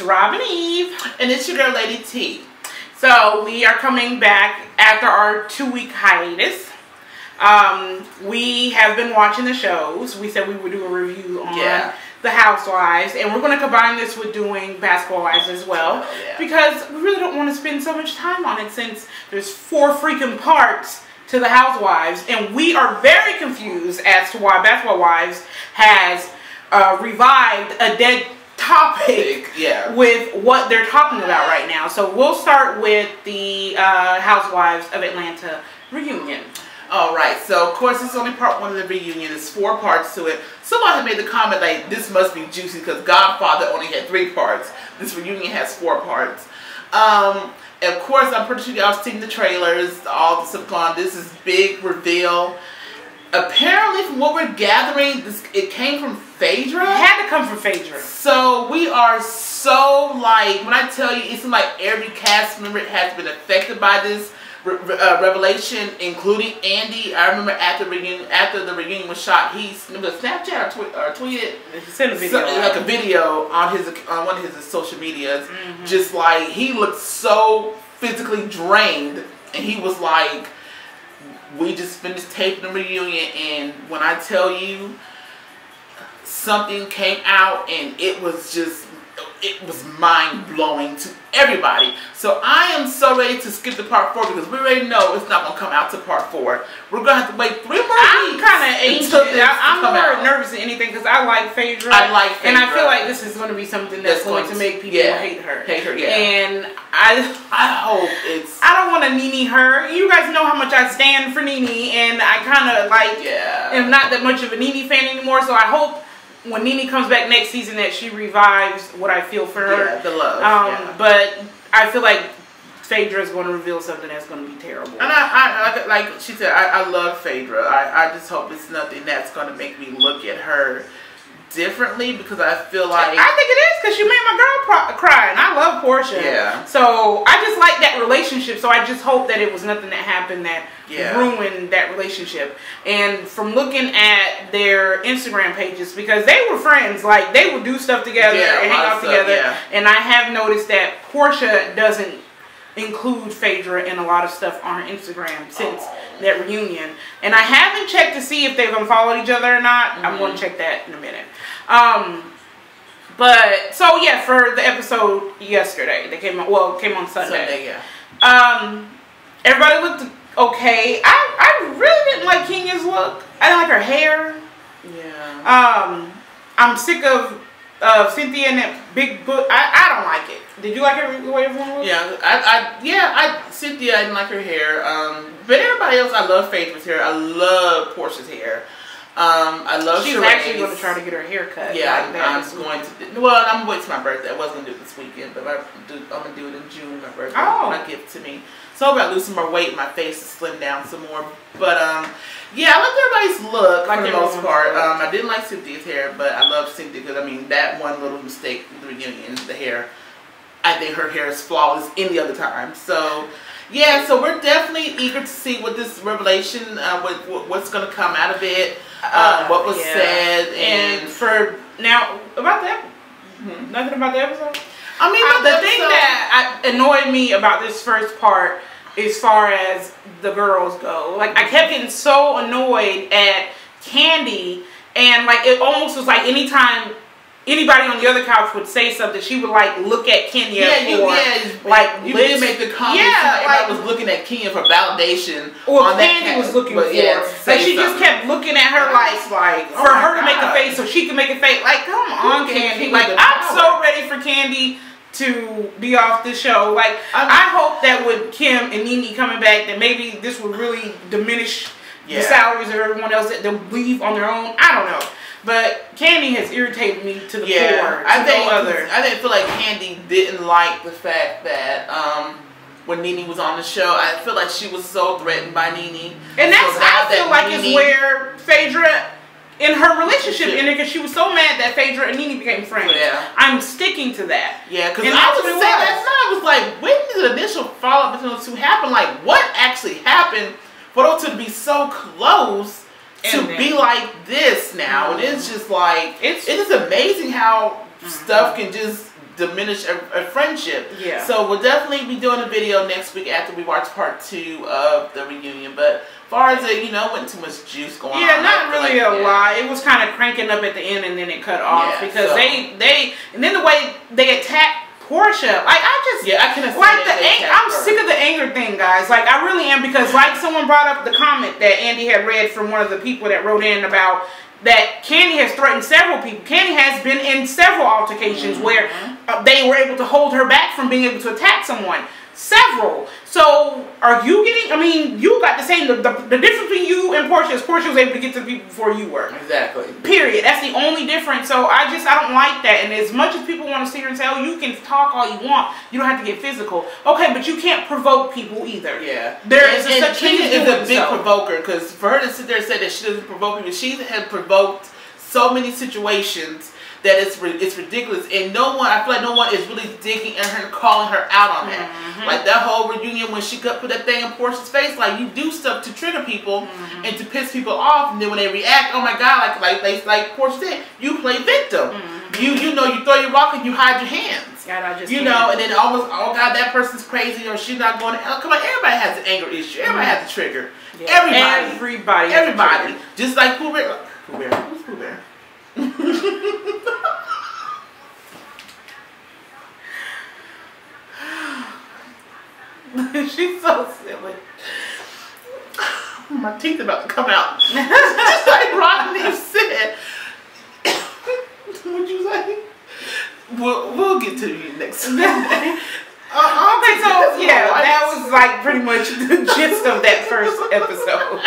Rob and Eve. And it's your girl, Lady T. So we are coming back after our 2-week hiatus. We have been watching the shows. We said we would do a review on the Housewives, and we're going to combine this with doing Basketball Wives as well, because we really don't want to spend so much time on it since there's 4 freaking parts to the Housewives, and we are very confused as to why Basketball Wives has revived a dead topic with what they're talking about right now. So we'll start with the Housewives of Atlanta reunion. Alright, so of course this is only part 1 of the reunion. There's 4 parts to it. Someone had made the comment like, this must be juicy because Godfather only had 3 parts. This reunion has 4 parts. Of course, I'm pretty sure y'all seen the trailers, all the stuff going on. This is big reveal. Apparently, from what we're gathering, it came from Phaedra. It had to come from Phaedra. So we are so like, when I tell you, it seems like every cast member has been affected by this revelation, including Andy. I remember after the reunion was shot, he Snapchat or tweeted, sent a video, like a video on one of his social medias. Just like he looked so physically drained, and he was like, "We just finished taping the reunion, and when I tell you, something came out, and it was mind-blowing to everybody." So I am so ready to skip to part 4 because we already know it's not going to come out to part 4. We're going to have to wait 3 more weeks. I'm kind of anxious. I'm more nervous than anything because I like Phaedra. I like Phaedra. And I feel like this is going to be something that's going to make people hate her. And I hope it's... I don't want to Nene her. You guys know how much I stand for Nene, and I kind of like am not that much of a Nene fan anymore, so I hope when Nene comes back next season that she revives what I feel for her. Yeah, the love. But I feel like Phaedra is going to reveal something that's going to be terrible. And I like she said, I love Phaedra. I just hope it's nothing that's going to make me look at her differently, because I feel like... I think it is, because she made my girl cry, and I love Portia. Yeah. So I just like that relationship, so I just hope that it was nothing that happened that ruined that relationship. And from looking at their Instagram pages, because they were friends, like they would do stuff together and hang out together, and I have noticed that Portia doesn't include Phaedra in a lot of stuff on her Instagram since that reunion. And I haven't checked to see if they've unfollowed each other or not. I'm going to check that in a minute. But so yeah, for the episode yesterday, they came on. Well, it came on Sunday. Everybody looked okay. I really didn't like Kenya's look. I didn't like her hair. Yeah. I'm sick of Cynthia and that big book. I don't like it. Did you like her the way everyone looked? Yeah. Cynthia, I didn't like her hair. But everybody else, I love Phaedra's hair. I love Portia's hair. I love. She's actually going to try to get her hair cut. Yeah, I'm going to. Well, I'm going to wait till my birthday. I was going to do it this weekend, but I'm going to do it in June. My birthday. My gift to me. So I'm about to lose some more weight. My face to slim down some more. But yeah, I like everybody's look for the most part. I didn't like Cynthia's hair, but I love Cynthia because I mean that one little mistake with the reunion, the hair. I think her hair is flawless any other time. So yeah, so we're definitely eager to see what this revelation, what's going to come out of it, what was said, and for now about that, nothing about the episode. I mean, the thing that annoyed me about this first part, as far as the girls go, like I kept getting so annoyed at Candy, and like it almost was like anytime anybody on the other couch would say something, she would like look at Kenya you did make the comment. Everybody was looking at Kenya for validation. Or Candy was looking for. Like she just kept looking at her like for her to make a face so she can make a face. Like, come on, Candy. Like I'm so ready for Candy to be off the show. Like I hope that with Kim and Nene coming back, that maybe this would really diminish the salaries of everyone else that they'll leave on their own. I don't know. But Candy has irritated me to the core. I feel like Candy didn't like the fact that when Nene was on the show, I feel like she was so threatened by Nene. And that's I feel like is where Phaedra in her relationship ended, because she was so mad that Phaedra and Nene became friends. I'm sticking to that. Yeah, because I was saying last night, I was like, when did the initial follow-up between those two happen? Like, what actually happened for those two to be so close? To be like this now, and it's just like it's just amazing how stuff can just diminish a friendship. Yeah. So we'll definitely be doing a video next week after we watch part 2 of the reunion. But as far as it, wasn't too much juice going on. Yeah, not really a lot. It was kind of cranking up at the end and then it cut off because they and then the way they attacked Portia, like I can like I'm sick of the anger thing, guys. Like I really am, because like someone brought up the comment that Andy had read from one of the people that wrote in about that Kandi has threatened several people. Kandi has been in several altercations where they were able to hold her back from being able to attack someone. Several. So, are you getting, I mean, you got the same, the difference between you and Portia is Portia was able to get to the people before you were. Exactly. Period. That's the only difference. So, I don't like that. And as much as people want to sit here and say, oh, you can talk all you want, you don't have to get physical. Okay, but you can't provoke people either. Yeah. There is such thing as is a big provoker, because for her to sit there and say that she doesn't provoke people, she has provoked so many situations that it's ridiculous, and I feel like no one is really digging at her and calling her out on that. Like that whole reunion when she put that thing in Portia's face, like you do stuff to trigger people and to piss people off, and then when they react, oh my god, like Portia said, you play victim. You throw your rock and you hide your hands. God, I just and then almost, oh god, that person's crazy or she's not going to, come on, everybody has an anger issue. Everybody has a trigger. Yeah. Everybody. Just like Pooh Bear. Who's Pooh Bear? She's so silly. My teeth are about to come out. Just like Rodney said. What'd you say? We'll get to you next time. Okay, so yeah, that was like pretty much the gist of that first episode.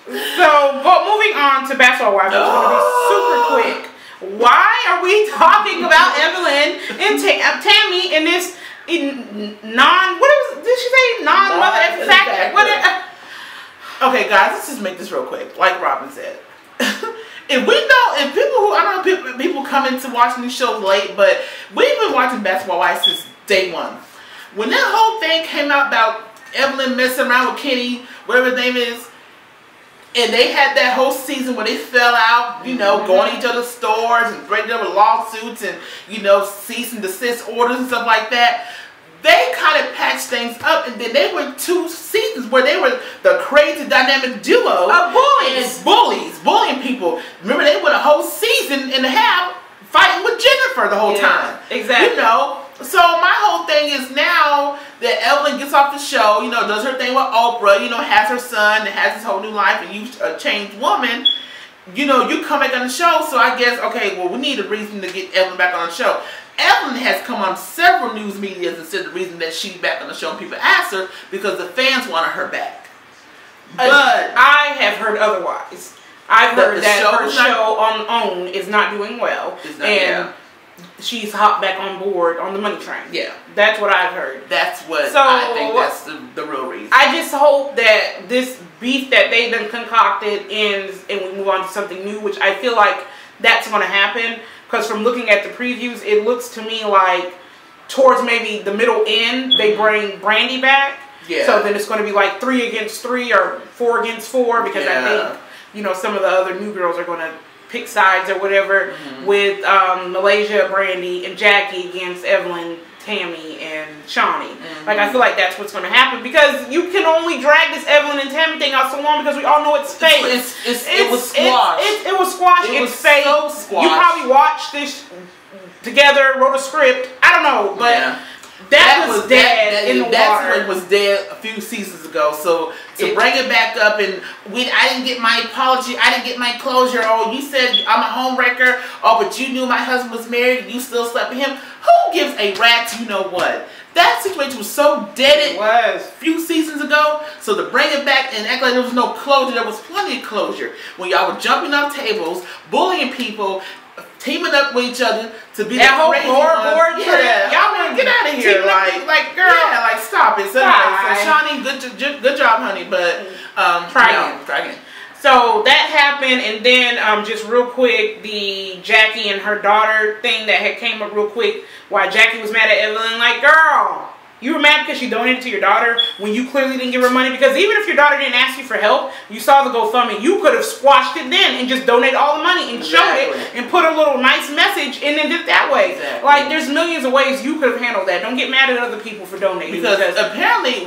So, but moving on to Basketball Wives, it's going to be super quick. Why are we talking about Evelyn and Tammy in this did she say non-mother effect? Okay, guys, let's just make this real quick. Like Robin said, I don't know people come into watching these shows late, but we've been watching Basketball Wives since day one. When that whole thing came out about Evelyn messing around with Kenny, whatever his name is, and they had that whole season where they fell out, going to each other's stores and breaking up with lawsuits and, cease and desist orders and stuff like that. They kind of patched things up, and then they went 2 seasons where they were the crazy dynamic duo of bullying people. Remember, they went a whole season and a half fighting with Jennifer the whole time. Exactly. So my whole thing is now that Evelyn gets off the show, does her thing with Oprah, has her son and has this whole new life, and you a changed woman, you come back on the show. So I guess, okay, well, we need a reason to get Evelyn back on the show. Evelyn has come on several news medias and said the reason that she's back on the show and people ask her because the fans wanted her back. But I have heard otherwise. I've heard that her show on OWN is not doing well. And she's hopped back on board on the money train. Yeah. That's what I've heard. That's what I think that's the real reason. I just hope that this beef that they done concocted ends and we move on to something new, which I feel like that's going to happen. Because from looking at the previews, it looks to me like towards maybe the middle end, they bring Brandy back. Yeah. So then it's going to be like 3 against 3 or 4 against 4 because I think, some of the other new girls are going to pick sides or whatever with Malaysia, Brandy, and Jackie against Evelyn, Tammy, and Shawnee. Like, I feel like that's what's going to happen because you can only drag this Evelyn and Tammy thing out so long because we all know it's fake. It was squashed. It was squashed. It's fake. So squashed. You probably watched this together, wrote a script. I don't know, but that was dead in the water. That was dead a few seasons ago. So to bring it back up and I didn't get my apology. I didn't get my closure. Oh, you said I'm a homewrecker. Oh, but you knew my husband was married and you still slept with him. Who gives a rat's you know what? That situation was so dead a few seasons ago. So to bring it back and act like there was no closure, there was plenty of closure. When y'all were jumping off tables, bullying people, teaming up with each other to be that whole board trip. Y'all want to get out of here, like girl, like stop it. So, Shawnee, good job, honey, but try again. So that happened, and then just real quick, the Jackie and her daughter thing that had came up real quick. Why Jackie was mad at Evelyn, like, girl, You were mad because she donated to your daughter when you clearly didn't give her money? Because even if your daughter didn't ask you for help, you saw the GoFundMe, you could have squashed it then and just donated all the money and showed it and put a little nice message and then did it that way. Like, there's millions of ways you could have handled that. Don't get mad at other people for donating. Because apparently,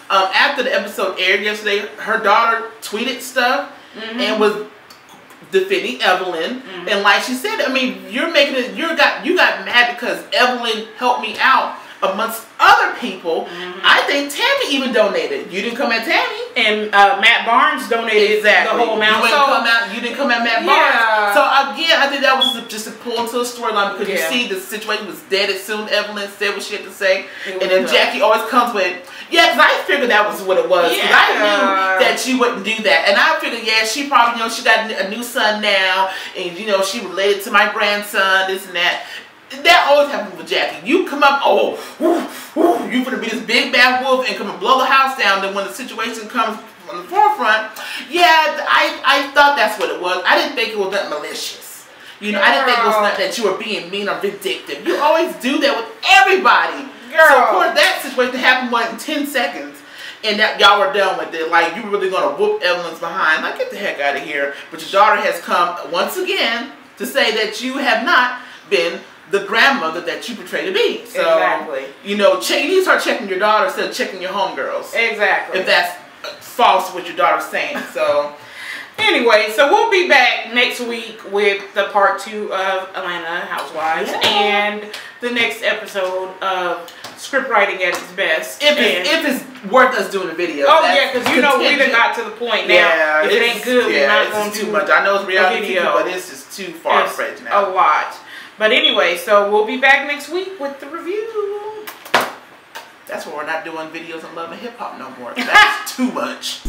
after the episode aired yesterday, her daughter tweeted stuff and was defending Evelyn, and like she said, I mean, you got mad because Evelyn helped me out amongst other people. I think Tammy even donated. You didn't come at Tammy, and Matt Barnes donated the whole amount. You didn't come at Matt Barnes. So again, I think that was just a pull into a storyline because you see the situation was dead as soon Evelyn said what she had to say, and then Jackie always comes with, because I figured that was what it was. Because I knew that she wouldn't do that. And I figured, she probably, she got a new son now. And, she related to my grandson, this and that. That always happens with Jackie. You come up, you gonna be this big bad wolf and come and blow the house down. Then when the situation comes on the forefront, I thought that's what it was. I didn't think it was that malicious. I didn't think it was not that you were being mean or vindictive. You always do that with everybody. So of course that situation happened in 10 seconds. And that y'all were done with it. Like, you were really gonna whoop Evelyn's behind. Like, get the heck out of here. But your daughter has come once again to say that you have not been the grandmother that you portray to be. So, exactly. You need to start checking your daughter instead of checking your homegirls. Exactly. If that's false what your daughter's saying. So, anyway, so we'll be back next week with the part 2 of Atlanta Housewives and the next episode of Script Writing at its Best. If it's worth us doing a video. Oh yeah, because we done got to the point now. Yeah, if it ain't good, we're not going to too much. I know it's reality TV, but it's just too far-fetched now. A lot. But anyway, so we'll be back next week with the review. That's why we're not doing videos on Love and Hip Hop no more. That's too much.